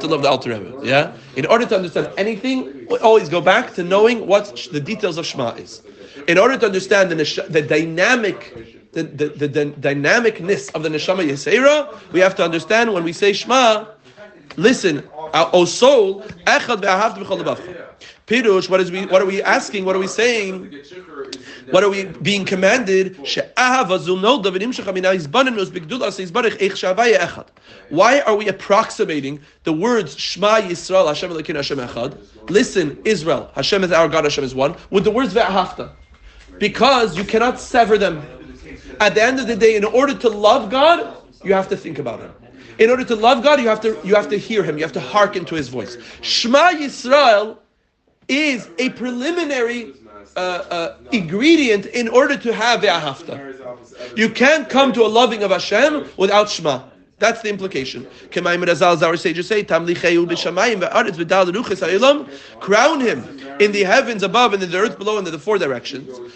to love the Alter Rebbe. Yeah? In order to understand anything, we always go back to knowing what the details of Shema is. In order to understand the dynamicness of the Neshama Yisera, we have to understand when we say Shema, listen, O soul, echad ve'ahavta b'chol lebavcha. Pirush, what are we asking? What are we saying? What are we being commanded? Why are we approximating the words Shema Yisrael, Hashem Elokeinu, Hashem Echad? Listen, Israel, Hashem is our God, Hashem is one, with the words ve'ahavta. Because you cannot sever them. At the end of the day, in order to love God, you have to think about Him. In order to love God, you have to hear Him. You have to hearken to His voice. Shema Yisrael is a preliminary ingredient in order to have ve'ahavta. You can't come to a loving of Hashem without Shema. That's the implication. Our sages say, crown Him in the heavens above and in the earth below and in the four directions. We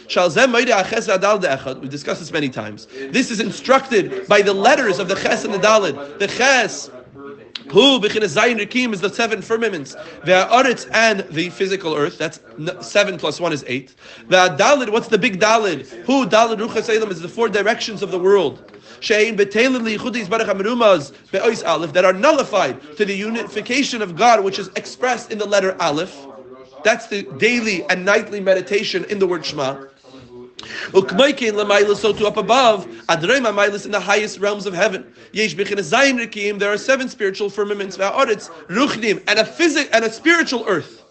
discussed this many times. This is instructed by the letters of the Ches and the Daled. The Ches, who Zayin Rikim, is the seven firmaments. Ve'aretz, and the physical earth. That's 7 plus 1 is 8. Ve'adalid, what's the big Dalid? Who Dalid Ruchas Elam is the four directions of the world. That are nullified to the unification of God, which is expressed in the letter Aleph. That's the daily and nightly meditation in the word Shema. So to up above, in the highest realms of heaven, there are 7 spiritual firmaments, and a spiritual earth.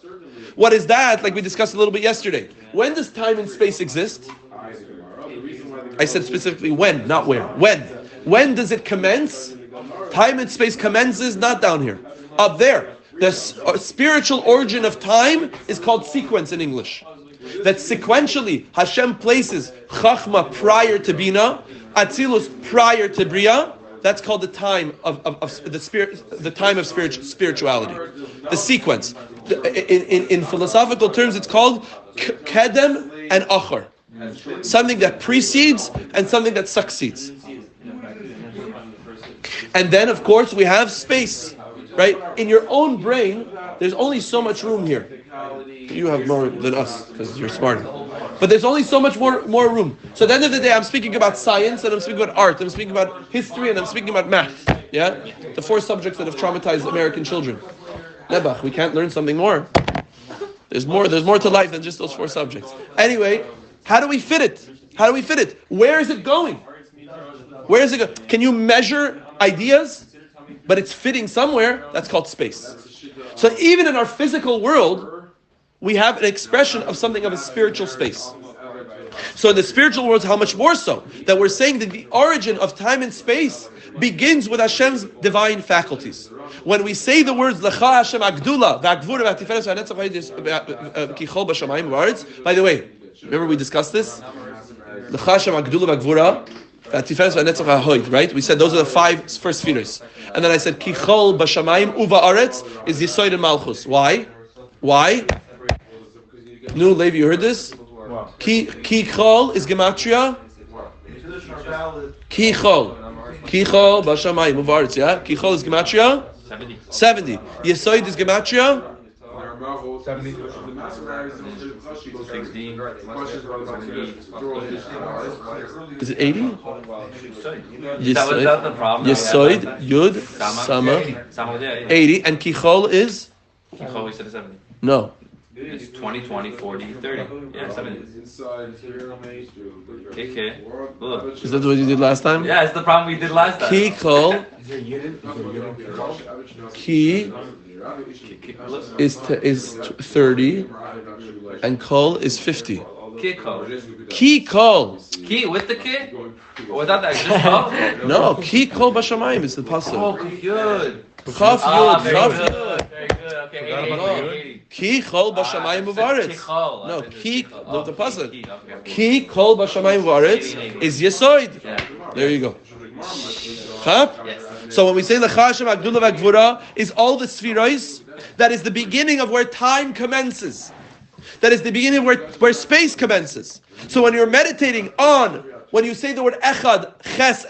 What is that? Like we discussed a little bit yesterday. When does time and space exist? I said specifically when, not where. When? When does it commence? Time and space commences not down here, up there. The spiritual origin of time is called sequence in English. That sequentially Hashem places Chachma prior to Bina, Atzilus prior to Bria. That's called the time of the spirit, the time of spirituality. The sequence. In philosophical terms, it's called Kedem and Achar. Something that precedes and something that succeeds. And then, of course, we have space. Right? In your own brain, there's only so much room here. You have more than us because you're smarter. But there's only so much more room. So at the end of the day, I'm speaking about science, and I'm speaking about art, I'm speaking about history, and I'm speaking about math. Yeah? The 4 subjects that have traumatized American children. Nebach, we can't learn something more. There's more to life than just those 4 subjects. Anyway, how do we fit it? How do we fit it? Where is it going? Where is it going? Can you measure ideas? But it's fitting somewhere. That's called space. So even in our physical world, we have an expression of something of a spiritual space. So in the spiritual world, how much more so? That we're saying that the origin of time and space begins with Hashem's divine faculties. When we say the words Lecha Hashem Agdula, V'Agvura V'Atiferes V'Hanetzach Kichol B'Shamayim V'Aretz. By the way, remember we discussed this? Lecha Hashem Agdula V'Agvura. Right? We said those are the 5 first spheres. And then I said Kichol Bashamayim Uva Aretz is Yisoid and Malchus. Why? No, Leyv, you heard this? Kichol is Gematria. Kichol Bashamayim Uva Aretz. Yeah? Kichol is Gematria 70. Yisoid is Gematria 16. Is it 80? That was the problem. Yisoid, Yud, Sama, 80, and Kichol is? Kichol, we said 70. No. It's 20, 40, 30. Yeah, 70. Okay. Is that what you did last time? Yeah, it's the problem we did last time. Kichol. Ki is 30 and Kol is 50. Kikol. Ki with the ki? Or without that? Just Kol? No, Ki Kol Bashamayim is the pasuk. Oh, good. Chaf Yud. Very good. Okay. Ki Kol Bashamayim Uvaretz. No, Ki, the pasuk. Ki Kol Bashamayim Uvaretz is Yesoid. There you go. Huh? So when we say Lecha Hashem Agdula V'Agvura is all the spheros, that is the beginning of where time commences. That is the beginning of where space commences. So when you're meditating on, when you say the word Echad, Ches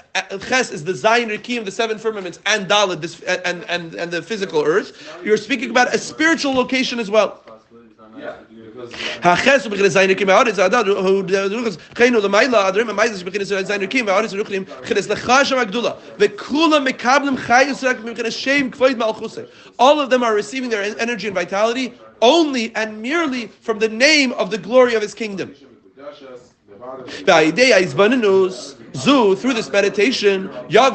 is the Zayin Rikim, the 7 firmaments, and Dalet, and the physical earth, you're speaking about a spiritual location as well. Haches ubechines zayin rikim ha'aretz adad hu ruchas chaynu l'mayla adrim ha'mayzes ubechines zayin rikim ha'aretz ruchlim chines lecha Hashem agdula ve'kula mekablim chayus rak ubechines shem kvoid malchusay. All of them are receiving their energy and vitality only and merely from the name of the glory of His kingdom. Through this meditation, you'll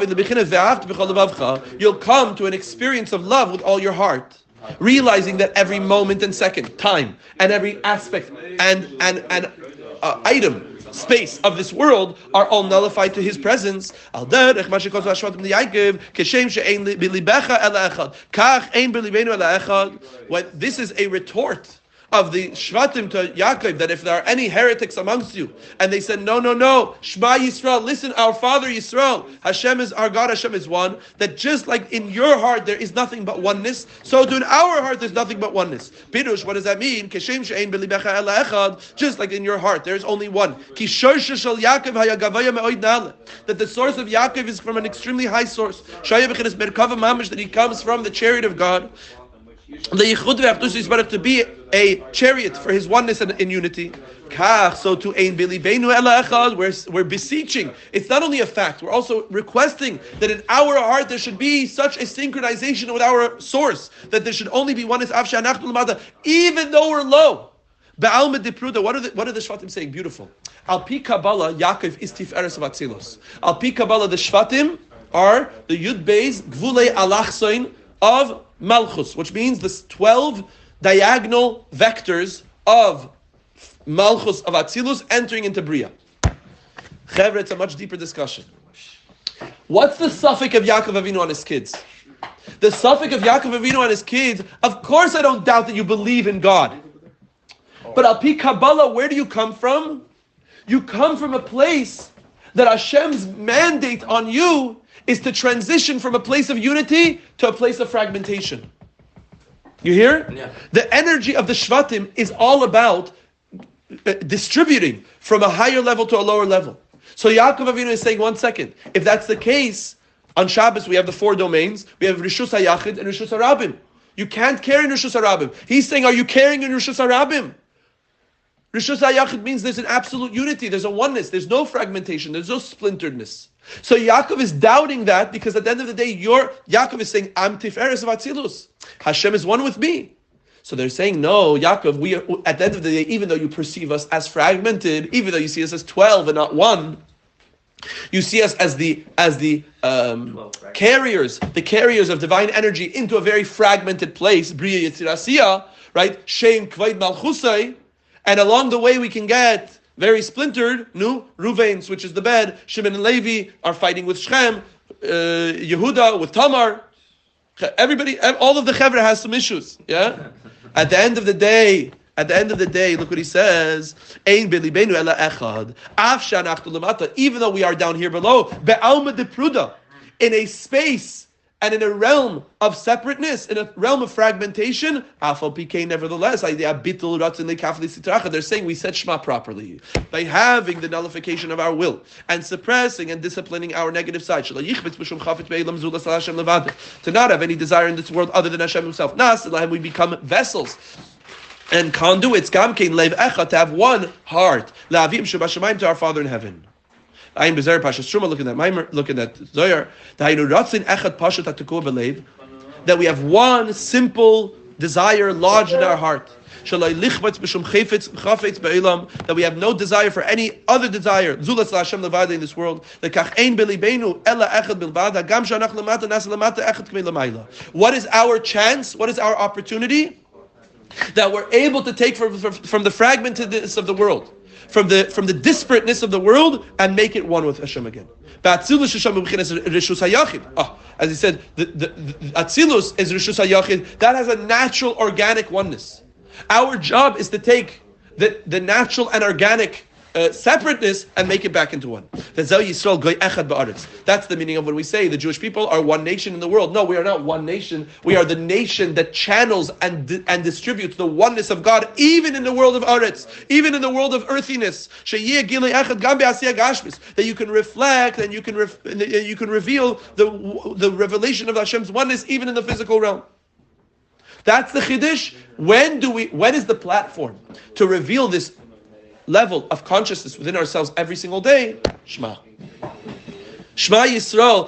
come to an experience of love with all your heart. Realizing that every moment and second, time, and every aspect and item, space of this world are all nullified to His presence. When this is a retort of the Shvatim to Yaakov, that if there are any heretics amongst you, and they said, no, Shema Yisrael, listen, our Father Yisrael, Hashem is our God, Hashem is one, that just like in your heart there is nothing but oneness, so do in our heart there's nothing but oneness. Pirush, what does that mean? Just like in your heart there is only one. That the source of Yaakov is from an extremely high source, that he comes from the chariot of God. The Yichud Ve'Achdus is better to be a chariot for His oneness and in unity. So to Ein B'Libeinu Ela Echad, we're beseeching. It's not only a fact, we're also requesting that in our heart there should be such a synchronization with our source, that there should only be oneness, even though we're low. Ba'alma Dipruda, what are the Shvatim saying? Beautiful. Al Pi Kabbalah, Yaakov is Tiferes of Atzilos. Al Pi Kabbalah, the Shvatim are the Yud Beis Gvulei Alachsoin of Malchus, which means the 12 diagonal vectors of Malchus of Atzilus entering into Bria. Chevra, it's a much deeper discussion. What's the suffix of Yaakov Avinu on his kids? The suffix of Yaakov Avinu on his kids, of course I don't doubt that you believe in God. But al pi Kabbalah, where do you come from? You come from a place that Hashem's mandate on you is to transition from a place of unity to a place of fragmentation. You hear? Yeah. The energy of the Shvatim is all about distributing from a higher level to a lower level. So Yaakov Avinu is saying, 1 second, if that's the case, on Shabbos we have the 4 domains, we have Rishus HaYachid and Rishus HaRabim. You can't carry in Rishus HaRabim. He's saying, are you carrying in Rishus HaRabim? Rishus HaYachid means there's an absolute unity, there's a oneness, there's no fragmentation, there's no splinteredness. So Yaakov is doubting that because at the end of the day, Yaakov is saying, I'm Tiferes of Atzilus. Hashem is one with me. So they're saying, no, Yaakov, we are, at the end of the day, even though you perceive us as fragmented, even though you see us as 12 and not 1, you see us as the carriers of divine energy into a very fragmented place, Bria Yitzirasiya, right? Shem Kvaid Malchusai, and along the way we can get very splintered. Ruvain switches the bed. Shimon and Levi are fighting with Shechem. Yehuda with Tamar. Everybody, all of the Chevra has some issues. Yeah. At the end of the day, look what he says. Ein belibenu ela echad. Af shanachtu lemata. Even though we are down here below, be'alma de pruda, in a space and in a realm of separateness, in a realm of fragmentation, afal pk, nevertheless, they're saying we said Shema properly by having the nullification of our will and suppressing and disciplining our negative side. To not have any desire in this world other than Hashem Himself. We become vessels and conduits, to have one heart, to our Father in heaven. I'm Bezer Pasha Struma, looking at Maamar, looking at Zohar. That we have one simple desire lodged in our heart. That we have no desire for any other desire in this world. What is our chance? What is our opportunity? That we're able to take from the fragmentedness of the world, from the disparateness of the world, and make it one with Hashem again. As he said, the Atzilus is Rishus HaYachid. That has a natural, organic oneness. Our job is to take the natural and organic separateness and make it back into one. That's the meaning of when we say the Jewish people are one nation in the world. No, we are not one nation. We are the nation that channels and distributes the oneness of God, even in the world of Aretz, even in the world of earthiness. That you can reflect and you can reveal the revelation of Hashem's oneness even in the physical realm. That's the Chiddush. When is the platform to reveal this level of consciousness within ourselves every single day? Shema. Shema Yisrael.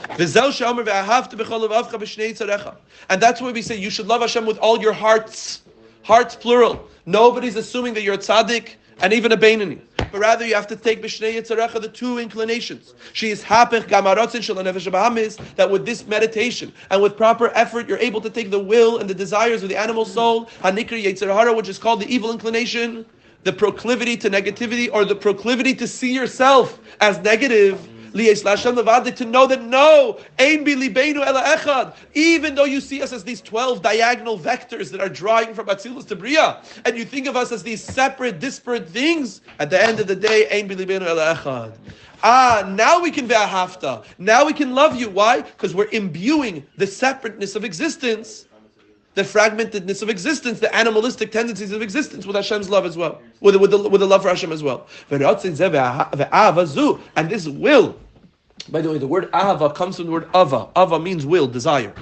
And that's why we say you should love Hashem with all your hearts. Hearts plural. Nobody's assuming that you're a tzaddik and even a beinoni. But rather you have to take b'shnei yitzarecha, the 2 inclinations. She is hapech gamarotzin shel nefesh b'hamis, that with this meditation and with proper effort you're able to take the will and the desires of the animal soul, hanikri yetzer hara, which is called the evil inclination, the proclivity to negativity, or the proclivity to see yourself as negative, to know that no, even though you see us as these 12 diagonal vectors that are drawing from Atzilus to Bria, and you think of us as these separate, disparate things, at the end of the day, now we can ve'ahavta. Now we can love you. Why? Because we're imbuing the separateness of existence, the fragmentedness of existence, the animalistic tendencies of existence with Hashem's love as well, with the love for Hashem as well. And this will, by the way, the word ahava comes from the word ava. Ava means will, desire.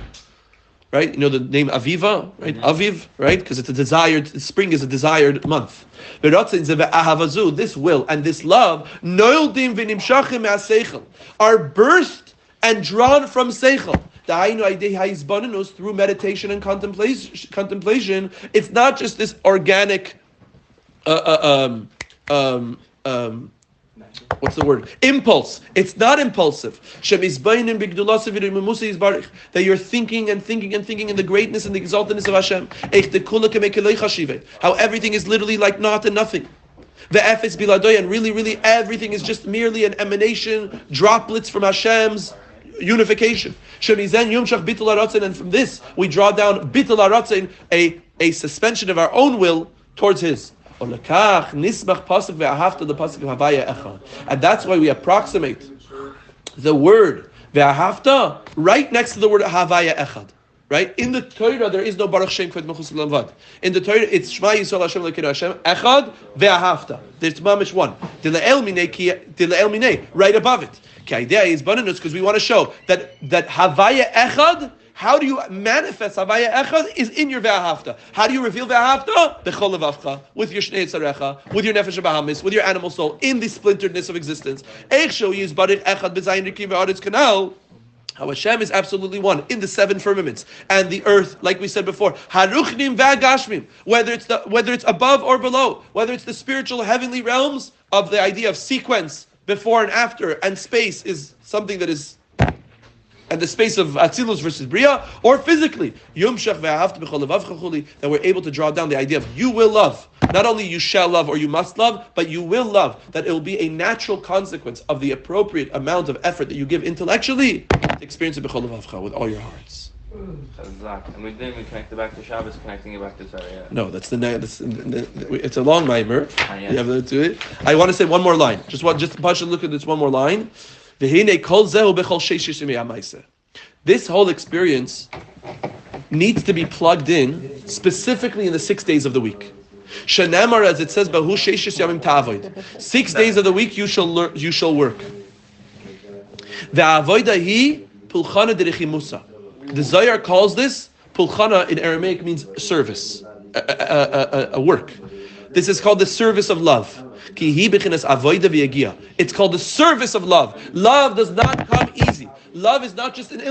Right? You know the name Aviva, right? Aviv, right? Because it's a desired, spring is a desired month. This will and this love are birthed and drawn from seichel. Through meditation and contemplation, it's not just this organic, what's the word? Impulse. It's not impulsive. That you're thinking and thinking and thinking in the greatness and the exaltedness of Hashem. How everything is literally like naught and nothing. The efes biladoy, and really everything is just merely an emanation, droplets from Hashem's unification. And from this we draw down bitul haratzon, a suspension of our own will towards His. And that's why we approximate the word ve'ahavta right next to the word havaya echad. Right? In the Torah, there is no Baruch Shem Kved Mechus Lamvad. In the Torah, it's Shema Yisrael Hashem Elokeinu Hashem Echad ve'ahavta. There's mamish one. Dila'el minei, right above it. The idea is bananus because we want to show that Havaya Echad. How do you manifest Havaya Echad is in your ve'ahavta. How do you reveal ve'ahavta? Bechol levavcha, with your shnei tzarecha, with your nefesh bahamis, with your animal soul, in the splinteredness of existence. Eich shel yizbarich echad b'zayin rikim ve'aretz kanal. How Hashem is absolutely one in the seven firmaments and the earth, like we said before. Haruchnim v'agashmim, whether it's above or below, whether it's the spiritual heavenly realms of the idea of sequence before and after, and space is something that is, and the space of Atzilus versus Bria, or physically, that we're able to draw down the idea of you will love. Not only you shall love or you must love, but you will love. That it will be a natural consequence of the appropriate amount of effort that you give intellectually to experience it b'chol levavcha with all your hearts. And we didn't even connect it back to Shabbos, connecting it back to Torah. No, it's a long Maamar. You have to do it. I want to say one more line. Just look at this one more line. This whole experience needs to be plugged in specifically in the 6 days of the week. Shanamar, as it says, 6 days of the week you shall work. The Zohar calls this pulchana in Aramaic means service, a work. This is called the service of love. It's called the service of love. Love does not come easy. Love is not just an